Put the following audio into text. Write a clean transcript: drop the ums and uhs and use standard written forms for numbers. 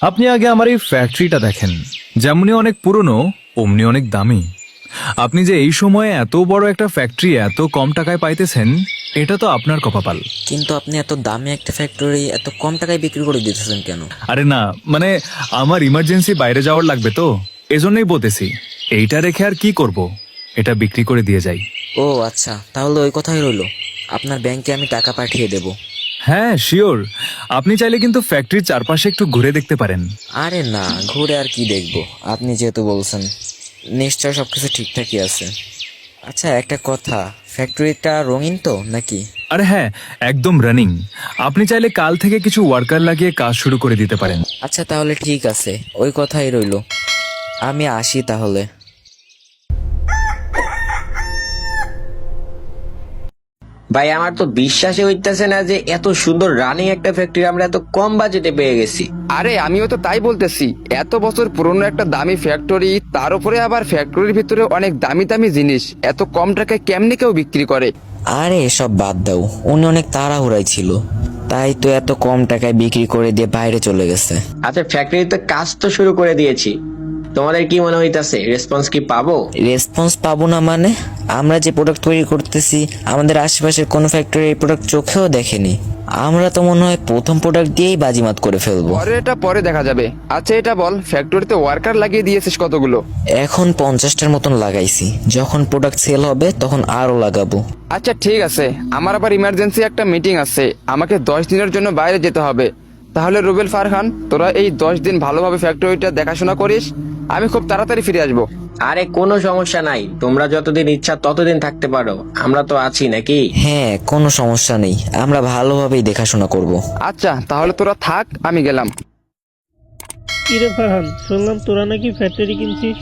আপনি আগে আমার এই ফ্যাক্টরিটা দেখেন, যেমনি অনেক পুরনো অমনি অনেক দামি। আপনি যে এই সময়ে এত বড় একটা ফ্যাক্টরি এত কম টাকায় পাইতেছেন, এটা তো আপনার কপাল। কিন্তু আপনি এত দামি একটা ফ্যাক্টরি এত কম টাকায় বিক্রি করে দিতেছেন কেন? আরে না, মানে আমার ইমার্জেন্সি বাইরে যাওয়ার লাগবে তো, এজন্যই বলতেছি। এইটা রেখে আর কি করব, এটা বিক্রি করে দিয়ে যাই। ও আচ্ছা, তাহলে ওই কথাই রইলো, আপনার ব্যাংকে আমি টাকা পাঠিয়ে দেব। হ্যাঁ শিওর, আপনি চাইলে কিন্তু ফ্যাক্টরির চারপাশে একটু ঘুরে দেখতে পারেন। আরে না, ঘুরে আর কি দেখবো, আপনি যেহেতু বলছেন নিশ্চয় সবকিছু ঠিকঠাকই আছে। আচ্ছা একটা কথা, ফ্যাক্টরিটা রঙিন তো নাকি? আরে হ্যাঁ, একদম রানিং। আপনি চাইলে কাল থেকে কিছু ওয়ার্কার লাগিয়ে কাজ শুরু করে দিতে পারেন। আচ্ছা তাহলে ঠিক আছে, ওই কথাই রইলো, আমি আসি তাহলে। ভাই আমার তো বিশ্বাসই হইতেছে না যে এত সুন্দর রানিং একটা ফ্যাক্টরি আমরা এত কম বাজেটে পেয়ে গেছি। আরে আমিও তো তাই বলতেছি, এত বছর পুরনো একটা দামি ফ্যাক্টরি, তার উপরে আবার ফ্যাক্টরির ভিতরে অনেক দামি দামি জিনিস এত কম টাকায় কেমনে কেউ বিক্রি করে? আরে এসব বাদ দাও, উনি অনেক তাড়াহুড়াই ছিল, তাই তো এত কম টাকায় বিক্রি করে দিয়ে বাইরে চলে গেছে। আচ্ছা ফ্যাক্টরিতে কাজ তো শুরু করে দিয়েছি, তোমাদের কি মনে হইতাছে রেসপন্স কি পাবো? রেসপন্স পাবো না মানে? আমরা যে প্রোডাক্ট তৈরি করতেছি আমাদের আশেপাশের কোনো ফ্যাক্টরি এই প্রোডাক্ট চোখেও দেখেনি। আমরা তো মনে হয় প্রথম প্রোডাক্ট দিয়েই বাজিমাত করে ফেলবো। পরে এটা পরে দেখা যাবে। আচ্ছা এটা বল, ফ্যাক্টরিতে ওয়ার্কার লাগিয়ে দিয়েছিস কতগুলো? এখন 50টার মতন লাগাইছি, যখন প্রোডাক্ট সেল হবে তখন আরো লাগাবো। আচ্ছা ঠিক আছে, আমার আবার ইমার্জেন্সি একটা মিটিং আছে, আমাকে 10 দিনের জন্য বাইরে যেতে হবে। তাহলে রুবেল ফারহান, তোরা এই 10 দিন ভালোভাবে ফ্যাক্টরিটা দেখাশোনা করিস, আমি খুব তাড়াতাড়ি ফিরে আসবো। আরে কোনো সমস্যা নাই, তোমরা যতদিন ইচ্ছা ততদিন থাকতে পারো, আমরা তো আছি নাকি? হ্যাঁ কোনো সমস্যা নেই, আমরা ভালোভাবেই দেখাশোনা করব। আচ্ছা তাহলে তোরা থাক, আমি গেলাম। কিরে ফারহান, শুনলাম তোরা নাকি ফ্যাক্টরি কিনছিস?